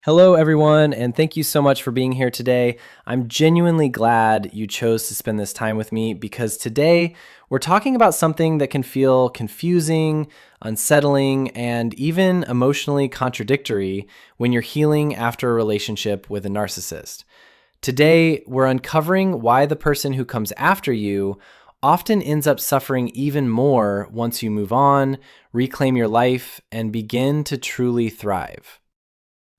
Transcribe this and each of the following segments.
Hello, everyone, and thank you so much for being here today. I'm genuinely glad you chose to spend this time with me because today we're talking about something that can feel confusing, unsettling, and even emotionally contradictory when you're healing after a relationship with a narcissist. Today, we're uncovering why the person who comes after you often ends up suffering even more once you move on, reclaim your life, and begin to truly thrive.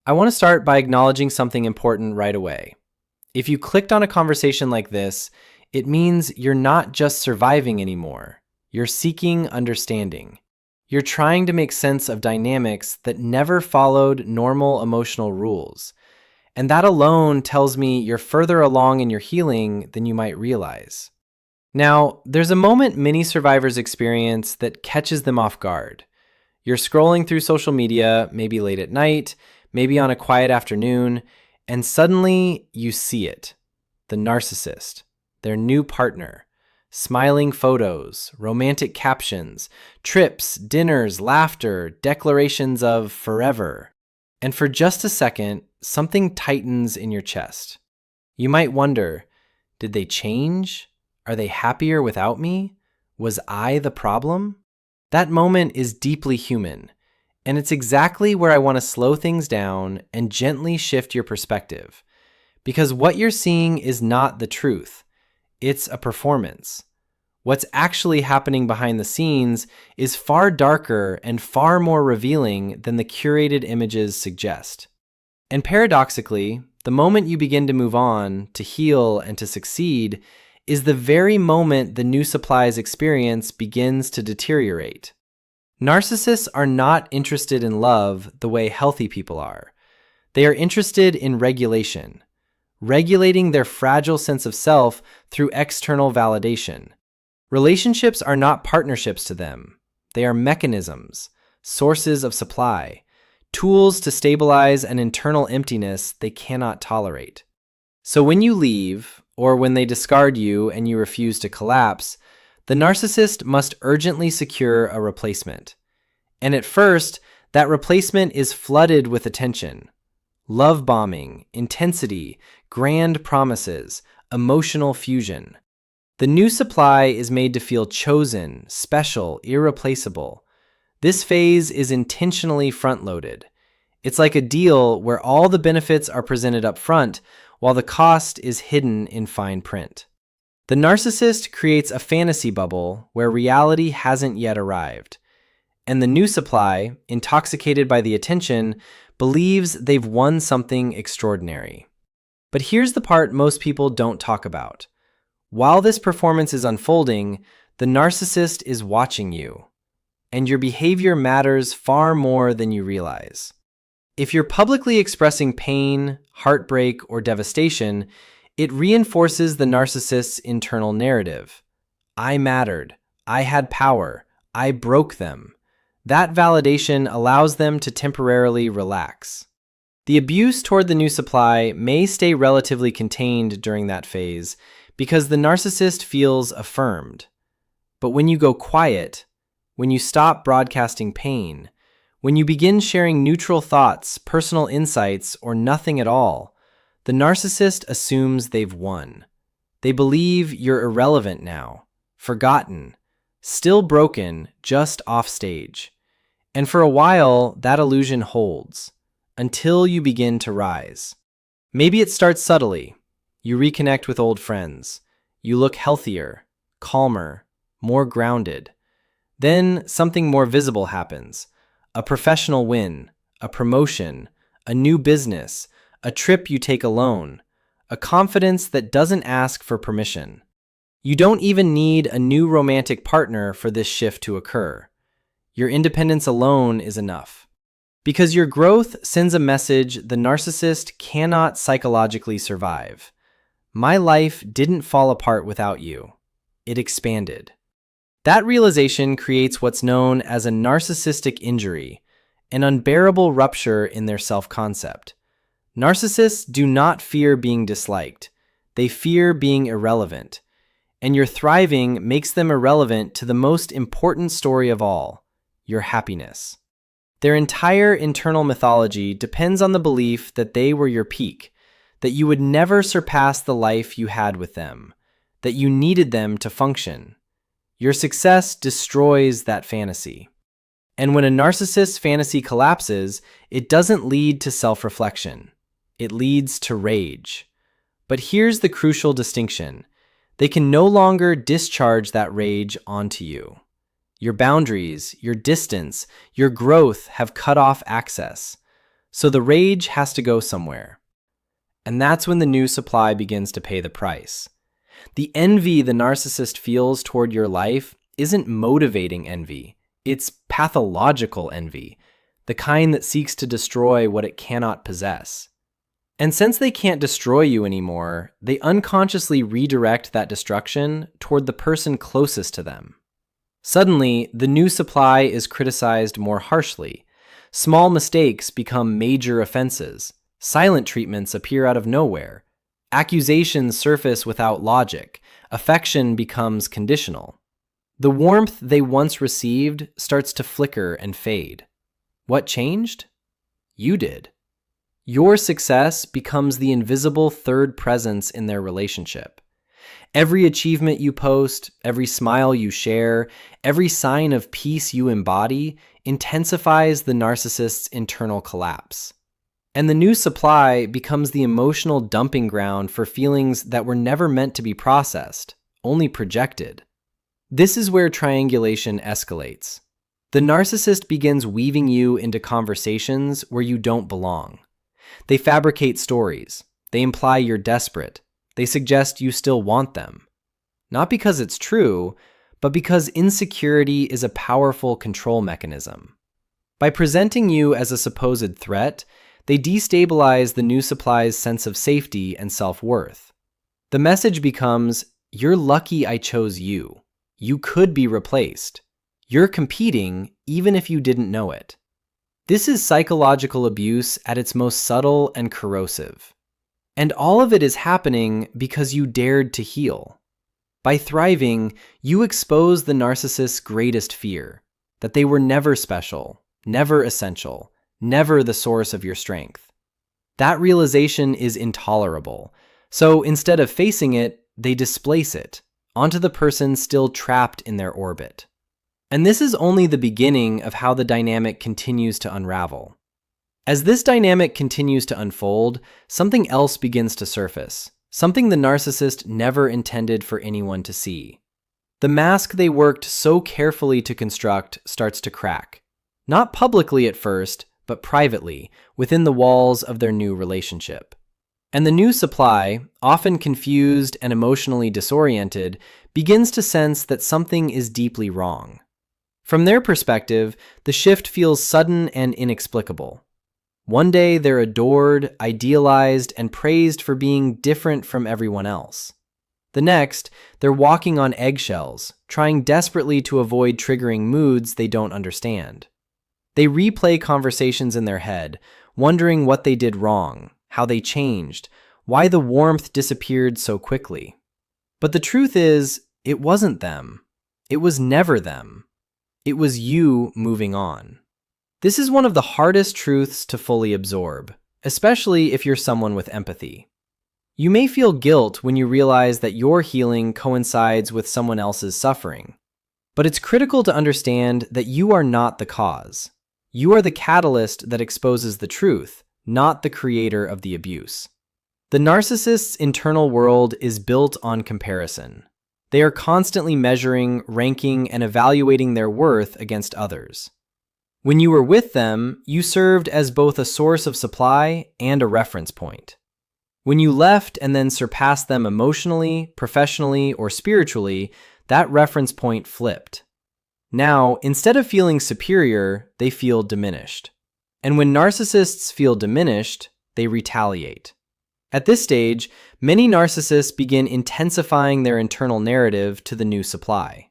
I want to start by acknowledging something important right away. If you clicked on a conversation like this, it means you're not just surviving anymore. You're seeking understanding. You're trying to make sense of dynamics that never followed normal emotional rules. And that alone tells me you're further along in your healing than you might realize. Now, there's a moment many survivors experience that catches them off guard. You're scrolling through social media, maybe late at night, maybe on a quiet afternoon, and suddenly you see it. The narcissist, their new partner, smiling photos, romantic captions, trips, dinners, laughter, declarations of forever. And for just a second, something tightens in your chest. You might wonder, did they change? Are they happier without me? Was I the problem? That moment is deeply human. And it's exactly where I want to slow things down and gently shift your perspective. Because what you're seeing is not the truth. It's a performance. What's actually happening behind the scenes is far darker and far more revealing than the curated images suggest. And paradoxically, the moment you begin to move on, to heal, and to succeed is the very moment the new supply's experience begins to deteriorate. Narcissists are not interested in love the way healthy people are. They are interested in regulation, regulating their fragile sense of self through external validation. Relationships are not partnerships to them. They are mechanisms, sources of supply, tools to stabilize an internal emptiness they cannot tolerate. So when you leave, or when they discard you and you refuse to collapse, the narcissist must urgently secure a replacement. And at first, that replacement is flooded with attention. Love bombing, intensity, grand promises, emotional fusion. The new supply is made to feel chosen, special, irreplaceable. This phase is intentionally front-loaded. It's like a deal where all the benefits are presented up front, while the cost is hidden in fine print. The narcissist creates a fantasy bubble where reality hasn't yet arrived. And the new supply, intoxicated by the attention, believes they've won something extraordinary. But here's the part most people don't talk about. While this performance is unfolding, the narcissist is watching you. And your behavior matters far more than you realize. If you're publicly expressing pain, heartbreak, or devastation, it reinforces the narcissist's internal narrative. I mattered. I had power. I broke them. That validation allows them to temporarily relax. The abuse toward the new supply may stay relatively contained during that phase because the narcissist feels affirmed. But when you go quiet, when you stop broadcasting pain, when you begin sharing neutral thoughts, personal insights, or nothing at all, the narcissist assumes they've won. They believe you're irrelevant now, forgotten, still broken, just off stage. And for a while, that illusion holds, until you begin to rise. Maybe it starts subtly. You reconnect with old friends. You look healthier, calmer, more grounded. Then something more visible happens. A professional win, a promotion, a new business, a trip you take alone, a confidence that doesn't ask for permission. You don't even need a new romantic partner for this shift to occur. Your independence alone is enough. Because your growth sends a message the narcissist cannot psychologically survive. My life didn't fall apart without you. It expanded. That realization creates what's known as a narcissistic injury, an unbearable rupture in their self-concept. Narcissists do not fear being disliked. They fear being irrelevant. And your thriving makes them irrelevant to the most important story of all, your happiness. Their entire internal mythology depends on the belief that they were your peak, that you would never surpass the life you had with them, that you needed them to function. Your success destroys that fantasy. And when a narcissist's fantasy collapses, it doesn't lead to self-reflection. It leads to rage. But here's the crucial distinction. They can no longer discharge that rage onto you. Your boundaries, your distance, your growth have cut off access. So the rage has to go somewhere. And that's when the new supply begins to pay the price. The envy the narcissist feels toward your life isn't motivating envy. It's pathological envy, the kind that seeks to destroy what it cannot possess. And since they can't destroy you anymore, they unconsciously redirect that destruction toward the person closest to them. Suddenly, the new supply is criticized more harshly. Small mistakes become major offenses. Silent treatments appear out of nowhere. Accusations surface without logic. Affection becomes conditional. The warmth they once received starts to flicker and fade. What changed? You did. Your success becomes the invisible third presence in their relationship. Every achievement you post, every smile you share, every sign of peace you embody intensifies the narcissist's internal collapse. And the new supply becomes the emotional dumping ground for feelings that were never meant to be processed, only projected. This is where triangulation escalates. The narcissist begins weaving you into conversations where you don't belong. They fabricate stories. They imply you're desperate. They suggest you still want them. Not because it's true, but because insecurity is a powerful control mechanism. By presenting you as a supposed threat, they destabilize the new supply's sense of safety and self-worth. The message becomes, "You're lucky I chose you. You could be replaced. You're competing even if you didn't know it." This is psychological abuse at its most subtle and corrosive. And all of it is happening because you dared to heal. By thriving, you expose the narcissist's greatest fear, that they were never special, never essential, never the source of your strength. That realization is intolerable. So instead of facing it, they displace it onto the person still trapped in their orbit. And this is only the beginning of how the dynamic continues to unravel. As this dynamic continues to unfold, something else begins to surface, something the narcissist never intended for anyone to see. The mask they worked so carefully to construct starts to crack. Not publicly at first, but privately, within the walls of their new relationship. And the new supply, often confused and emotionally disoriented, begins to sense that something is deeply wrong. From their perspective, the shift feels sudden and inexplicable. One day they're adored, idealized, and praised for being different from everyone else. The next, they're walking on eggshells, trying desperately to avoid triggering moods they don't understand. They replay conversations in their head, wondering what they did wrong, how they changed, why the warmth disappeared so quickly. But the truth is, it wasn't them. It was never them. It was you moving on. This is one of the hardest truths to fully absorb, especially if you're someone with empathy. You may feel guilt when you realize that your healing coincides with someone else's suffering. But it's critical to understand that you are not the cause. You are the catalyst that exposes the truth, not the creator of the abuse. The narcissist's internal world is built on comparison. They are constantly measuring, ranking, and evaluating their worth against others. When you were with them, you served as both a source of supply and a reference point. When you left and then surpassed them emotionally, professionally, or spiritually, that reference point flipped. Now, instead of feeling superior, they feel diminished. And when narcissists feel diminished, they retaliate. At this stage, many narcissists begin intensifying their internal narrative to the new supply.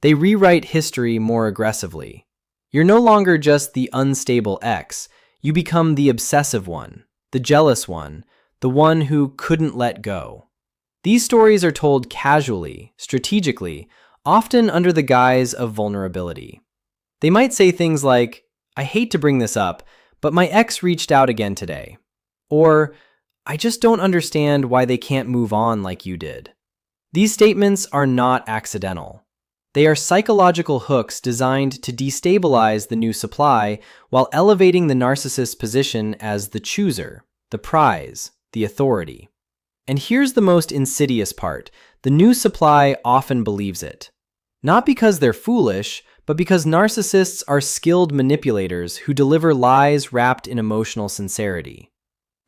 They rewrite history more aggressively. You're no longer just the unstable ex, you become the obsessive one, the jealous one, the one who couldn't let go. These stories are told casually, strategically, often under the guise of vulnerability. They might say things like, I hate to bring this up, but my ex reached out again today. Or, I just don't understand why they can't move on like you did. These statements are not accidental. They are psychological hooks designed to destabilize the new supply while elevating the narcissist's position as the chooser, the prize, the authority. And here's the most insidious part. The new supply often believes it. Not because they're foolish, but because narcissists are skilled manipulators who deliver lies wrapped in emotional sincerity.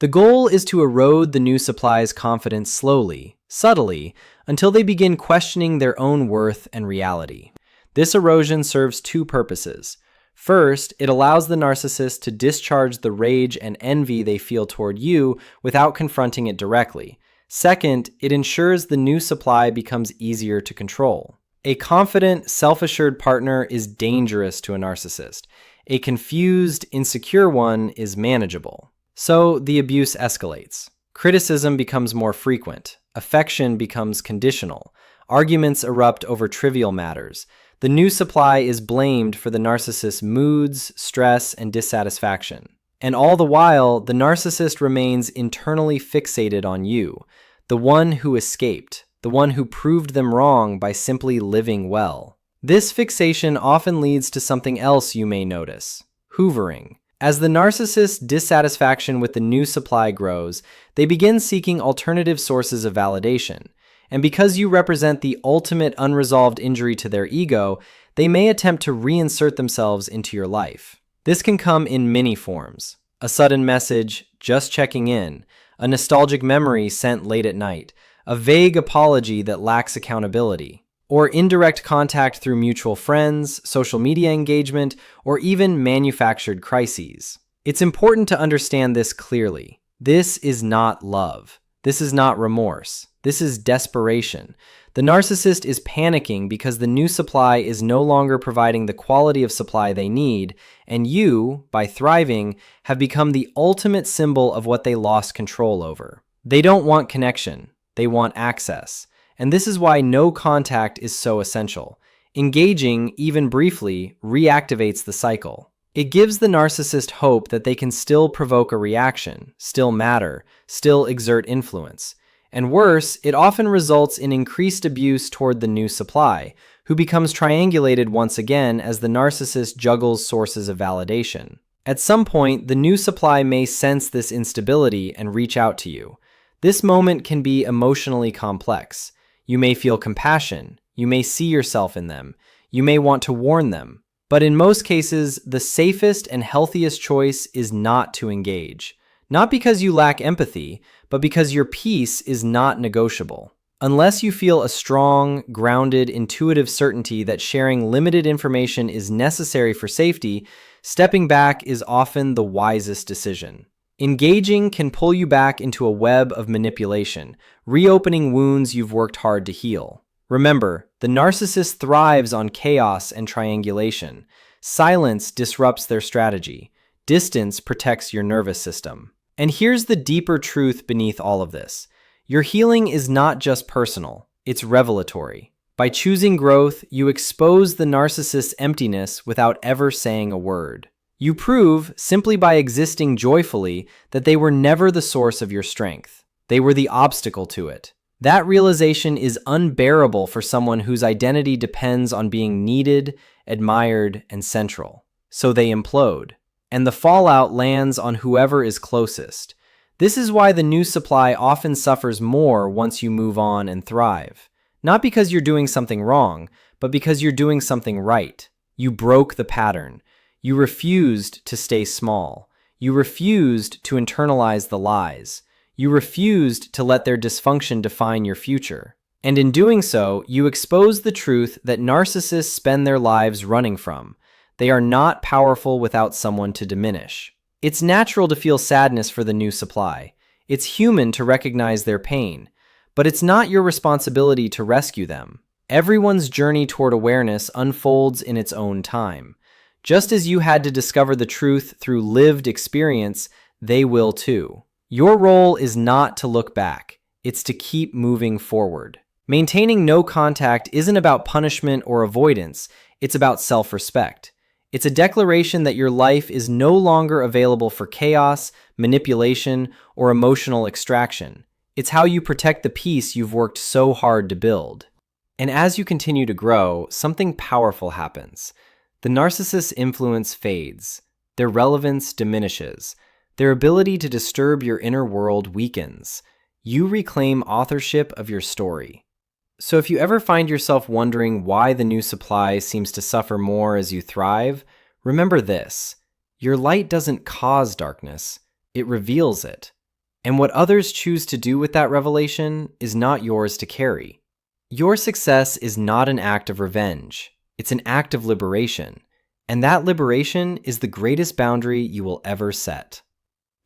The goal is to erode the new supply's confidence slowly, subtly, until they begin questioning their own worth and reality. This erosion serves two purposes. First, it allows the narcissist to discharge the rage and envy they feel toward you without confronting it directly. Second, it ensures the new supply becomes easier to control. A confident, self-assured partner is dangerous to a narcissist. A confused, insecure one is manageable. So the abuse escalates. Criticism becomes more frequent. Affection becomes conditional. Arguments erupt over trivial matters. The new supply is blamed for the narcissist's moods, stress, and dissatisfaction. And all the while, the narcissist remains internally fixated on you, the one who escaped, the one who proved them wrong by simply living well. This fixation often leads to something else you may notice: hoovering. As the narcissist's dissatisfaction with the new supply grows, they begin seeking alternative sources of validation. And because you represent the ultimate unresolved injury to their ego, they may attempt to reinsert themselves into your life. This can come in many forms: a sudden message, just checking in; a nostalgic memory sent late at night; a vague apology that lacks accountability; or indirect contact through mutual friends, social media engagement, or even manufactured crises. It's important to understand this clearly. This is not love. This is not remorse. This is desperation. The narcissist is panicking because the new supply is no longer providing the quality of supply they need, and you, by thriving, have become the ultimate symbol of what they lost control over. They don't want connection. They want access. And this is why no contact is so essential. Engaging, even briefly, reactivates the cycle. It gives the narcissist hope that they can still provoke a reaction, still matter, still exert influence. And worse, it often results in increased abuse toward the new supply, who becomes triangulated once again as the narcissist juggles sources of validation. At some point, the new supply may sense this instability and reach out to you. This moment can be emotionally complex. You may feel compassion. You may see yourself in them. You may want to warn them. But in most cases, the safest and healthiest choice is not to engage. Not because you lack empathy, but because your peace is not negotiable. Unless you feel a strong, grounded, intuitive certainty that sharing limited information is necessary for safety, stepping back is often the wisest decision. Engaging can pull you back into a web of manipulation, reopening wounds you've worked hard to heal. Remember, the narcissist thrives on chaos and triangulation. Silence disrupts their strategy. Distance protects your nervous system. And here's the deeper truth beneath all of this. Your healing is not just personal, it's revelatory. By choosing growth, you expose the narcissist's emptiness without ever saying a word. You prove, simply by existing joyfully, that they were never the source of your strength. They were the obstacle to it. That realization is unbearable for someone whose identity depends on being needed, admired, and central. So they implode. And the fallout lands on whoever is closest. This is why the new supply often suffers more once you move on and thrive. Not because you're doing something wrong, but because you're doing something right. You broke the pattern. You refused to stay small. You refused to internalize the lies. You refused to let their dysfunction define your future. And in doing so, you expose the truth that narcissists spend their lives running from. They are not powerful without someone to diminish. It's natural to feel sadness for the new supply. It's human to recognize their pain. But it's not your responsibility to rescue them. Everyone's journey toward awareness unfolds in its own time. Just as you had to discover the truth through lived experience, they will too. Your role is not to look back. It's to keep moving forward. Maintaining no contact isn't about punishment or avoidance. It's about self-respect. It's a declaration that your life is no longer available for chaos, manipulation, or emotional extraction. It's how you protect the peace you've worked so hard to build. And as you continue to grow, something powerful happens. The narcissist's influence fades. Their relevance diminishes. Their ability to disturb your inner world weakens. You reclaim authorship of your story. So if you ever find yourself wondering why the new supply seems to suffer more as you thrive, remember this: your light doesn't cause darkness, it reveals it. And what others choose to do with that revelation is not yours to carry. Your success is not an act of revenge, it's an act of liberation. And that liberation is the greatest boundary you will ever set.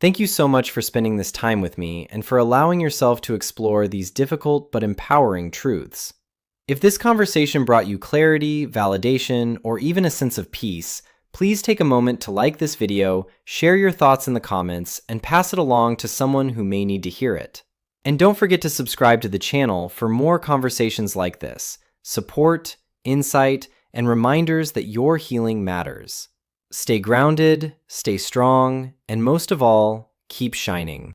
Thank you so much for spending this time with me and for allowing yourself to explore these difficult but empowering truths. If this conversation brought you clarity, validation, or even a sense of peace, please take a moment to like this video, share your thoughts in the comments, and pass it along to someone who may need to hear it. And don't forget to subscribe to the channel for more conversations like this, support, insight, and reminders that your healing matters. Stay grounded, stay strong, and most of all, keep shining.